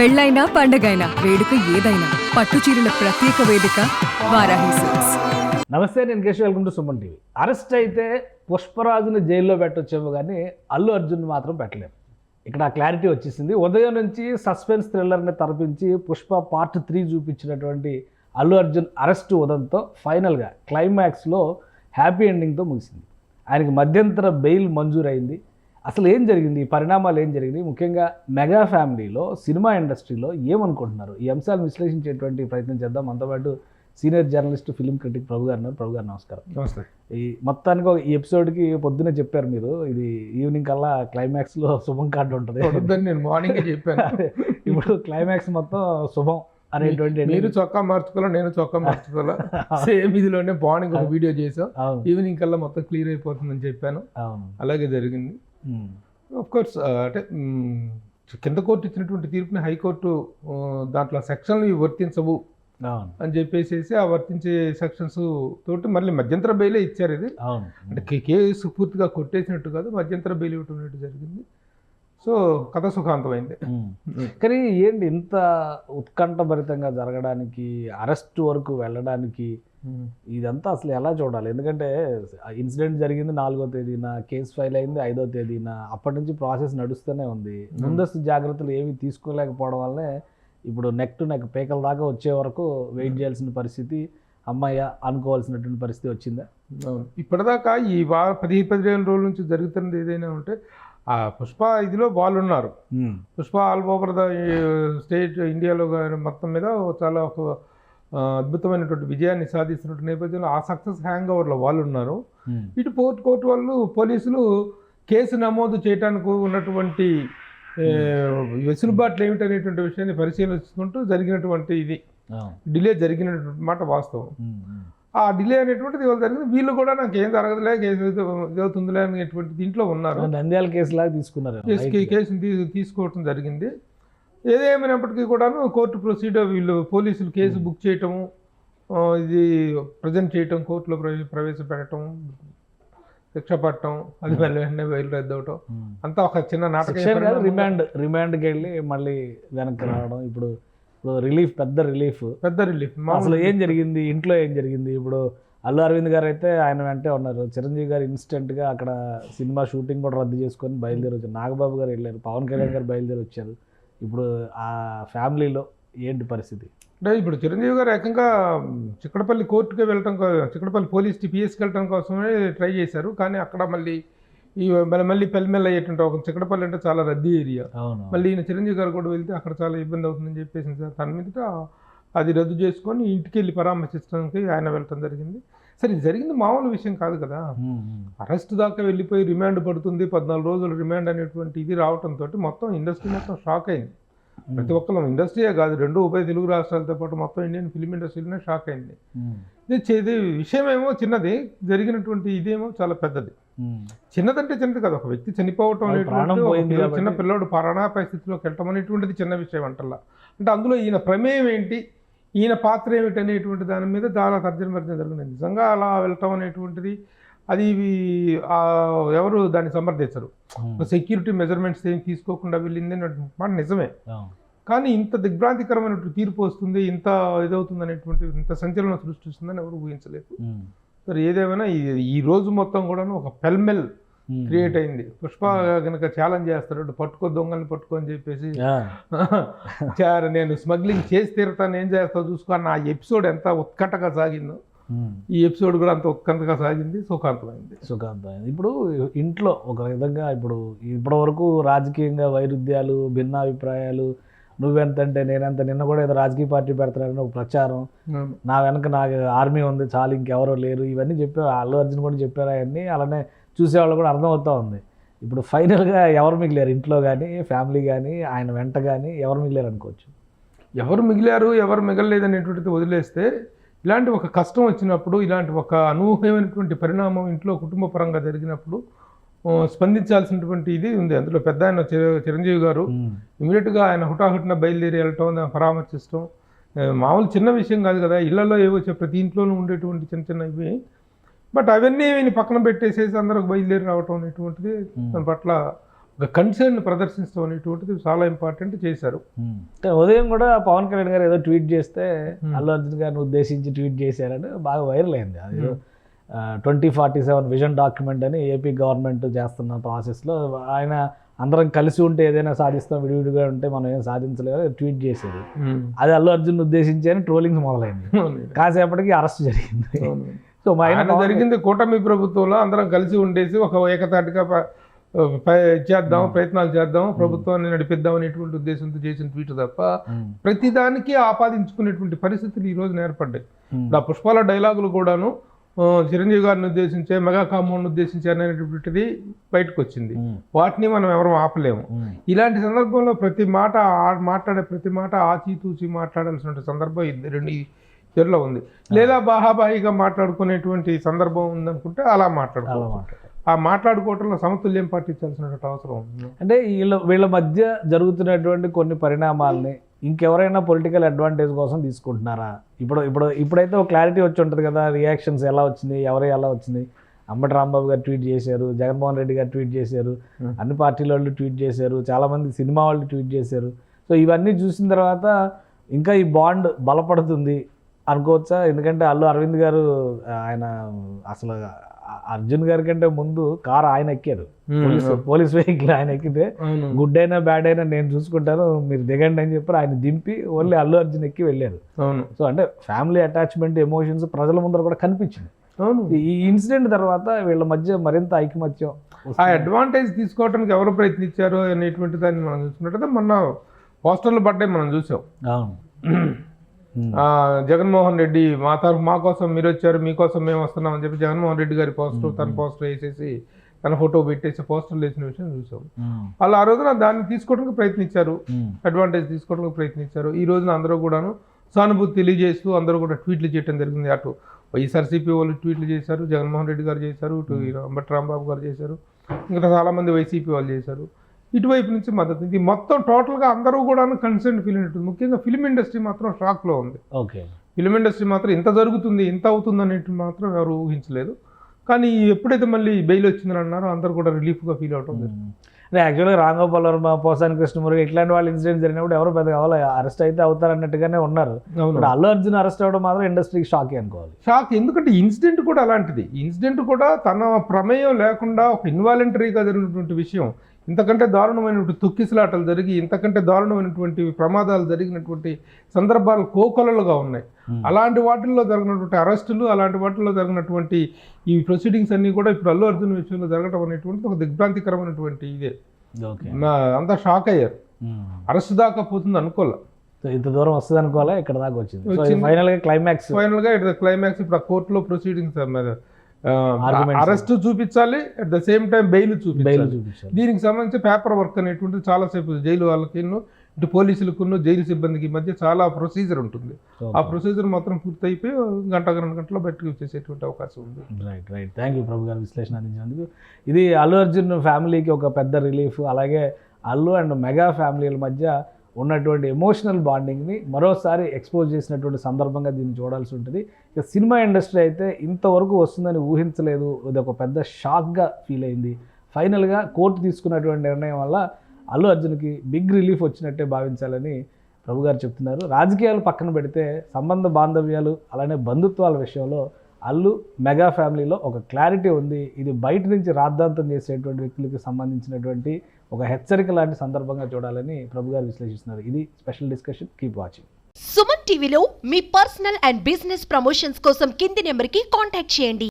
పెళ్ళైనా పండగైనా వేడుక ఏదైనా పట్టు చీరల ప్రత్యేక వేదిక వారాహి సిల్క్స్. నమస్తే, నేను Keshav. Welcome to Suman TV. Arrest అయితే పుష్పరాజుని జైల్లో పెట్టొచ్చేమో కానీ అల్లు అర్జున్ మాత్రం పెట్టలేము. ఇక్కడ ఆ క్లారిటీ వచ్చేసింది. ఉదయం నుంచి సస్పెన్స్ థ్రిల్లర్ని తరపించి పుష్ప పార్ట్ 3 చూపించినటువంటి అల్లు అర్జున్ అరెస్ట్ ఉదయంతో ఫైనల్గా క్లైమాక్స్లో హ్యాపీ ఎండింగ్తో ముగిసింది. ఆయనకి మధ్యంతర బెయిల్ మంజూరైంది. అసలు ఏం జరిగింది, ఈ పరిణామాలు ఏం జరిగింది, ముఖ్యంగా మెగా ఫ్యామిలీలో సినిమా ఇండస్ట్రీలో ఏమనుకుంటున్నారు, ఈ అంశాలు విశ్లేషించేటువంటి ప్రయత్నం చేద్దాం. మనతో పాటు సీనియర్ జర్నలిస్ట్, ఫిలిం క్రిటిక్ ప్రభు గారు ఉన్నారు. ప్రభు గారు నమస్కారం. నమస్తే. ఈ మొత్తానికి ఈ ఎపిసోడ్కి పొద్దునే చెప్పారు మీరు, ఇది ఈవినింగ్ కల్లా క్లైమాక్స్లో శుభం కార్డు ఉంటుంది. నేను మార్నింగ్ చెప్పాను. ఇప్పుడు క్లైమాక్స్ మొత్తం శుభం అనేటువంటి, మీరు చొక్కా మార్చుకోవాలా, నేను చొక్కా మార్చుకోవాలా, సేమ్ ఇదిలోనే మార్నింగ్ ఒక వీడియో చేసాం. ఈవినింగ్ కల్లా మొత్తం క్లియర్ అయిపోతుందని చెప్పాను. అలాగే జరిగింది. ఆఫ్ కోర్స్ అంటే కింద కోర్టు ఇచ్చినటువంటి తీర్పుని హైకోర్టు దాంట్లో సెక్షన్లు వర్తించవు అని చెప్పేసి ఆ వర్తించే సెక్షన్స్ తోటి మళ్ళీ మధ్యంతర బెయిలే ఇచ్చారు. ఇది అంటే కేసు పూర్తిగా కొట్టేసినట్టు కాదు, మధ్యంతర బెయిల్ ఇవ్వటం జరిగింది. సో కథ సుఖాంతమైంది. కానీ ఏంటి ఇంత ఉత్కంఠభరితంగా జరగడానికి, అరెస్ట్ వరకు వెళ్ళడానికి ఇదంతా అసలు ఎలా చూడాలి? ఎందుకంటే ఇన్సిడెంట్ జరిగింది 4వ తేదీన, కేసు ఫైల్ అయింది 5వ తేదీన, అప్పటి నుంచి ప్రాసెస్ నడుస్తూనే ఉంది. ముందస్తు జాగ్రత్తలు ఏమీ తీసుకోలేకపోవడం వల్లనే ఇప్పుడు నెక్ టు నెక్ పేకల దాకా వచ్చే వరకు వెయిట్ చేయాల్సిన పరిస్థితి, అమ్మాయి అనుకోవాల్సినటువంటి పరిస్థితి వచ్చిందా? ఇప్పటిదాకా ఈ 15 రోజుల నుంచి జరుగుతున్నది ఏదైనా ఉంటే ఆ పుష్ప ఇదిలో వాళ్ళు ఉన్నారు. Pushpa all over the state ఇండియాలో మొత్తం మీద చాలా ఒక అద్భుతమైనటువంటి విజయాన్ని సాధిస్తున్న నేపథ్యంలో ఆ సక్సెస్ హ్యాంగ్ ఓవర్లో వాళ్ళు ఉన్నారు. ఇటు కోర్టు వాళ్ళు, పోలీసులు కేసు నమోదు చేయడానికి ఉన్నటువంటి వెసులుబాట్లు ఏమిటనేటువంటి విషయాన్ని పరిశీలించుకుంటూ జరిగినటువంటి ఇది డిలే జరిగినటువంటి మాట వాస్తవం. ఆ డిలే అనేటువంటిది ఇవాళ జరిగింది. వీళ్ళు కూడా నాకు ఏం జరగదులే, కేసు ఇదవుతుందిలే అనేటువంటి దీంట్లో ఉన్నారు. నంద్యాల కేసులాగా తీసుకున్నారు, కేసుని తీసుకోవటం జరిగింది. ఏదేమైనప్పటికీ కూడాను కోర్టు ప్రొసీడర్ వీళ్ళు పోలీసులు కేసు బుక్ చేయటము, ఇది ప్రజెంట్ చేయటం, కోర్టులో ప్రవేశపెట్టడం, శిక్ష పట్టడం, అది మళ్ళీ వెంటనే బయలు రద్దవటం, అంతా ఒక చిన్న నాటకం. రిమాండ్కి వెళ్ళి మళ్ళీ వెనక్కి రావడం. ఇప్పుడు రిలీఫ్, పెద్ద రిలీఫ్. అసలు ఏం జరిగింది, ఇంట్లో ఏం జరిగింది? ఇప్పుడు అల్లు అరవింద్ గారు అయితే ఆయన వెంటే ఉన్నారు. చిరంజీవి గారు ఇన్స్టెంట్గా అక్కడ సినిమా షూటింగ్ కూడా రద్దు చేసుకొని బయలుదేరి వచ్చారు. నాగబాబు గారు వెళ్ళారు, పవన్ కళ్యాణ్ గారు బయలుదేరి వచ్చారు. ఇప్పుడు ఆ ఫ్యామిలీలో ఏంటి పరిస్థితి? అంటే ఇప్పుడు చిరంజీవి గారు ఏకంగా చిక్కడపల్లి కోర్టుకి వెళ్ళటం, చిక్కడపల్లి పోలీస్ పిఎస్కి వెళ్ళటం కోసమే ట్రై చేశారు. కానీ అక్కడ మళ్ళీ మళ్ళీ పెళ్ళిమెల్ల అయ్యేటువంటి ఒక చిక్కడపల్లి అంటే చాలా రద్దీ ఏరియా. మళ్ళీ ఈయన చిరంజీవి గారు కూడా వెళ్తే అక్కడ చాలా ఇబ్బంది అవుతుందని చెప్పేసి తన మీద అది రద్దు చేసుకొని ఇంటికి వెళ్ళి పరామర్శించడానికి ఆయన వెళ్ళటం జరిగింది. సరే, ఇది జరిగింది మామూలు విషయం కాదు కదా. అరెస్ట్ దాకా వెళ్ళిపోయి రిమాండ్ పడుతుంది, 14 రోజులు రిమాండ్ అనేటువంటి ఇది రావడంతో మొత్తం ఇండస్ట్రీ మొత్తం షాక్ అయింది. ప్రతి ఒక్కరు, ఇండస్ట్రీయే కాదు, 2 ఉభయ తెలుగు రాష్ట్రాలతో పాటు మొత్తం ఇండియన్ ఫిలిం ఇండస్ట్రీలోనే షాక్ అయింది. ఇది విషయమేమో చిన్నది, జరిగినటువంటి ఇదేమో చాలా పెద్దది. చిన్నదంటే చిన్నది కాదు, ఒక వ్యక్తి చనిపోవటం అనేటువంటి, చిన్న పిల్లడు ప్రాణాపాయ స్థితిలోకి వెళ్ళటం అనేటువంటిది చిన్న విషయం అంటల్లా. అంటే అందులో ఈయన ప్రమేయం ఏంటి, ఈయన పాత్ర ఏమిటి అనేటువంటి దాని మీద చాలా తర్జన జరిగింది. నిజంగా అలా వెళ్ళటం అనేటువంటిది అది ఎవరు దాన్ని సమర్థించరు. సెక్యూరిటీ మెజర్మెంట్స్ ఏం తీసుకోకుండా వెళ్ళింది మాట నిజమే. కానీ ఇంత దిగ్భ్రాంతికరమైనటువంటి తీర్పు వస్తుంది, ఇంత ఇదవుతుంది అనేటువంటి, ఇంత సంచలనం సృష్టిస్తుందని ఎవరు ఊహించలేదు. సరే, ఏదేమైనా ఈ రోజు మొత్తం కూడా ఒక పెల్మెల్ క్రియేట్ అయింది. పుష్ప కనుక ఛాలెంజ్ చేస్తాడు, పట్టుకో దొంగల్ని పట్టుకో అని చెప్పేసి, నేను స్మగ్లింగ్ చేసి తీరుతాను, ఏం చేస్తావు చూసుకో అన్న ఆ ఎపిసోడ్ ఎంత ఉత్కంఠగా సాగిందో, ఈ ఎపిసోడ్ కూడా అంత ఉత్కంఠగా సాగింది, సుఖాంతమైంది. ఇప్పుడు ఇంట్లో ఒక విధంగా ఇప్పటి వరకు రాజకీయంగా వైరుధ్యాలు, భిన్నాభిప్రాయాలు, నువ్వెంతంటే నేనెంత, నిన్న కూడా ఏదో రాజకీయ పార్టీ పెడతారని ఒక ప్రచారం, నా వెనక నాకు ఆర్మీ ఉంది చాలు ఇంకెవరో లేరు, ఇవన్నీ చెప్పారు. అల్లు అర్జున్ కూడా చెప్పారు అవన్నీ. అలానే చూసేవాళ్ళు కూడా అర్థమవుతూ ఉంది. ఇప్పుడు ఫైనల్గా ఎవరు మిగిలారు ఇంట్లో కానీ, ఫ్యామిలీ కానీ, ఆయన వెంట కానీ ఎవరు మిగిలారు అనుకోవచ్చు? ఎవరు మిగిలారు, ఎవరు మిగలలేదు అనేటువంటిది వదిలేస్తే, ఇలాంటి ఒక కష్టం వచ్చినప్పుడు, ఇలాంటి ఒక అనూహ్యమైనటువంటి పరిణామం ఇంట్లో కుటుంబ పరంగా జరిగినప్పుడు స్పందించాల్సినటువంటి ఇది ఉంది. అందులో పెద్ద ఆయన చిరంజీవి గారు ఇమీడియట్గా ఆయన హుటాహుటిన బయలుదేరి వెళ్ళటం, పరామర్శించడం మామూలు చిన్న విషయం కాదు కదా. ఇళ్లలో ఏవో ప్రతి ఇంట్లోనూ ఉండేటువంటి చిన్న చిన్న ఇవి. బట్ అవన్నీ పక్కన పెట్టేసేసి అందరికి బయలుదేరి రావటం అనేటువంటిది దాని పట్ల ఒక కన్సర్న్ ప్రదర్శించడం అనేటువంటిది చాలా ఇంపార్టెంట్ చేశారు. అంటే ఉదయం కూడా పవన్ కళ్యాణ్ గారు ఏదో ట్వీట్ చేస్తే అల్లు అర్జున్ గారిని ఉద్దేశించి ట్వీట్ చేశారని బాగా వైరల్ అయింది. అది 2047 విజన్ డాక్యుమెంట్ అని ఏపీ గవర్నమెంట్ చేస్తున్న ప్రాసెస్లో ఆయన అందరం కలిసి ఉంటే ఏదైనా సాధిస్తాం, విడివిడిగా ఉంటే మనం ఏం సాధించలేదు ట్వీట్ చేశారు. అది అల్లు అర్జున్ ఉద్దేశించి అని ట్రోలింగ్స్ మొదలైంది. కాసేపటికి అరెస్ట్ జరిగింది. సో ఆయన జరిగింది కూటమి ప్రభుత్వంలో అందరం కలిసి ఉండేసి ఒక ఏకతాటిగా చేద్దాం, ప్రయత్నాలు చేద్దాం, ప్రభుత్వాన్ని నడిపిద్దాం అనేటువంటి ఉద్దేశంతో చేసిన ట్వీట్ తప్ప ప్రతిదానికి ఆపాదించుకునేటువంటి పరిస్థితులు ఈ రోజున ఏర్పడ్డాయి. ఆ పుష్పాల డైలాగులు కూడాను చిరంజీవి గారిని ఉద్దేశించే మెగా కాంపౌండ్ ఉద్దేశించే అనేటువంటిది బయటకు వచ్చింది. వాటిని మనం ఎవరు ఆపలేము. ఇలాంటి సందర్భంలో మాట్లాడే ప్రతి మాట ఆచితూచి మాట్లాడాల్సిన సందర్భం రెండు ఇయర్లో ఉంది. లేదా బాహాబాహిగా మాట్లాడుకునేటువంటి సందర్భం ఉందనుకుంటే అలా మాట్లాడుకోవాలి. ఆ మాట్లాడుకోవటంలో సమతుల్యం పాటించాల్సినటువంటి అవసరం ఉంది. అంటే వీళ్ళ మధ్య జరుగుతున్నటువంటి కొన్ని పరిణామాలని ఇంకెవరైనా పొలిటికల్ అడ్వాంటేజ్ కోసం తీసుకుంటున్నారా? ఇప్పుడైతే ఒక క్లారిటీ వచ్చి ఉంటుంది కదా, రియాక్షన్స్ ఎలా వచ్చింది, ఎలా వచ్చింది. అంబటి రాంబాబు గారు ట్వీట్ చేశారు, జగన్మోహన్ రెడ్డి గారు ట్వీట్ చేశారు, అన్ని పార్టీల వాళ్ళు ట్వీట్ చేశారు, చాలామంది సినిమా వాళ్ళు ట్వీట్ చేశారు. సో ఇవన్నీ చూసిన తర్వాత ఇంకా ఈ బాండ్ బలపడుతుంది అనుకోవచ్చా? ఎందుకంటే అరవింద్ గారు ఆయన అసలు అర్జున్ గారి కంటే ముందు కారు ఆయన ఎక్కారు, పోలీస్ వెహికల్ ఆయన ఎక్కితే గుడ్ అయినా బ్యాడ్ అయినా నేను చూసుకుంటాను మీరు దిగండి అని చెప్పి ఆయన దింపి ఓన్లీ అల్లు అర్జున్ ఎక్కి వెళ్ళారు. సో అంటే ఫ్యామిలీ అటాచ్మెంట్, ఎమోషన్స్ ప్రజల ముందర కూడా కనిపించింది. ఈ ఇన్సిడెంట్ తర్వాత వీళ్ళ మధ్య మరింత ఐకమత్యం, ఆ అడ్వాంటేజ్ తీసుకోవడానికి ఎవరు ప్రయత్నించారు అనేటువంటి దాన్ని మనం చూసుకున్నట్టయితే మొన్న పోస్టర్లు పడ్డాయి, మనం చూసాం. జగన్మోహన్ రెడ్డి మా కోసం మీరు వచ్చారు, మీకోసం మేము వస్తున్నాం అని చెప్పి జగన్మోహన్ రెడ్డి గారి తన పోస్టర్ వేసేసి తన ఫోటో పెట్టేసి పోస్టర్లు వేసిన విషయం చూసాం. వాళ్ళు ఆ రోజున దాన్ని తీసుకోవడానికి ప్రయత్నించారు, అడ్వాంటేజ్ తీసుకోవడానికి ప్రయత్నించారు. ఈ రోజున అందరూ కూడాను సానుభూతి తెలియజేస్తూ అందరూ కూడా ట్వీట్లు చేయడం జరిగింది. అటు వైఎస్ఆర్సీపీ వాళ్ళు ట్వీట్లు చేశారు, జగన్మోహన్ రెడ్డి గారు చేశారు, ఇటు అంబటి రాంబాబు గారు చేశారు, ఇంకా చాలామంది వైసీపీ వాళ్ళు చేశారు. ఇటువైపు నుంచి మద్దతు. ఇది మొత్తం టోటల్గా అందరూ కూడా కన్సర్న్ ఫీల్ అయినట్టు. ముఖ్యంగా ఫిలిం ఇండస్ట్రీ మాత్రం షాక్లో ఉంది. ఫిలిం ఇండస్ట్రీ మాత్రం ఇంత జరుగుతుంది, ఇంత అవుతుంది అనేటి మాత్రం ఎవరు ఊహించలేదు. కానీ ఎప్పుడైతే మళ్ళీ బెయిల్ వచ్చిందని అన్నారో అందరూ కూడా రిలీఫ్గా ఫీల్ అవటం జరిగింది. అంటే యాక్చువల్గా రాంగోపాల్ వర్మ, పోసాని కృష్ణమురళి ఇట్లాంటి వాళ్ళు ఇన్సిడెంట్ జరిగినప్పుడు ఎవరు పెద్ద కావాలి అరెస్ట్ అయితే అవుతారన్నట్టుగానే ఉన్నారు. అల్లు అర్జున్ అరెస్ట్ అవ్వడం మాత్రం ఇండస్ట్రీకి షాక్ అనుకోవాలి. షాక్, ఎందుకంటే ఇన్సిడెంట్ కూడా అలాంటిది. ఇన్సిడెంట్ కూడా తన ప్రమేయం లేకుండా ఒక ఇన్వాలంటరీగా జరిగినటువంటి విషయం. ఇంతకంటే దారుణమైనటువంటి తొక్కిసలాటలు జరిగి, ఇంతకంటే దారుణమైనటువంటి ప్రమాదాలు జరిగినటువంటి సందర్భాలు కోకొలలుగా ఉన్నాయి. అలాంటి వాటిల్లో జరిగినటువంటి అరెస్టులు, అలాంటి వాటిల్లో జరిగినటువంటి ఈ ప్రొసీడింగ్స్ అన్నీ కూడా ఇప్పుడు అల్లు అర్జున్ విషయంలో జరగడం అనేటువంటి ఒక దిగ్భ్రాంతికరమైనటువంటి ఇదే. అంతా షాక్ అయ్యారు. అరెస్ట్ దాకా పోతుంది అనుకోలే, ఇంత దూరం వస్తుంది అనుకోలే, ఇక్కడ దాకా వచ్చింది. ఫైనల్గా క్లైమాక్స్ ఇప్పుడు ఆ కోర్టులో ప్రొసీడింగ్స్ అరెస్ట్ చూపించాలి, at the same time bail చూపించాలి. దీనికి సంబంధించి పేపర్ వర్క్ అనేటువంటిది చాలాసేపు జైలు వాళ్ళకి, ఇటు పోలీసులకు, జైలు సిబ్బందికి మధ్య చాలా ప్రొసీజర్ ఉంటుంది. ఆ ప్రొసీజర్ మాత్రం పూర్తయిపోయి 2 గంటల్లో బయటకు వచ్చేసేటువంటి అవకాశం ఉంది. రైట్. థ్యాంక్ యూ ప్రభు గారు విశ్లేషణ అందించినందుకు. ఇది అల్లు అర్జున్ ఫ్యామిలీకి ఒక పెద్ద రిలీఫ్. అలాగే అల్లు అండ్ మెగా ఫ్యామిలీల మధ్య ఉన్నటువంటి ఎమోషనల్ బాండింగ్ని మరోసారి ఎక్స్పోజ్ చేసినటువంటి సందర్భంగా దీన్ని చూడాల్సి ఉంటుంది. ఇక సినిమా ఇండస్ట్రీ అయితే ఇంతవరకు వస్తుందని ఊహించలేదు, ఇది ఒక పెద్ద షాక్గా ఫీల్ అయింది. ఫైనల్గా కోర్టు తీసుకున్నటువంటి నిర్ణయం వల్ల అల్లు అర్జున్కి బిగ్ రిలీఫ్ వచ్చినట్టే భావించాలని ప్రభు గారు చెప్తున్నారు. రాజకీయాలు పక్కన పెడితే సంబంధ బాంధవ్యాలు అలానే బంధుత్వాల విషయంలో అల్లు మెగా ఫ్యామిలీలో ఒక క్లారిటీ ఉంది. ఇది బయట నుంచి రాద్ధాంతం చేసేటువంటి వ్యక్తులకి సంబంధించినటువంటి ఒక హెచ్చరిక లాంటి సందర్భంగా చూడాలని ప్రభు గారు విశ్లేషిస్తున్నారు. ఇది special discussion. Keep watching. Suman టీవీలో మీ పర్సనల్ అండ్ బిజినెస్ ప్రమోషన్స్ కోసం కింది నెంబర్కి కాంటాక్ట్ చేయండి.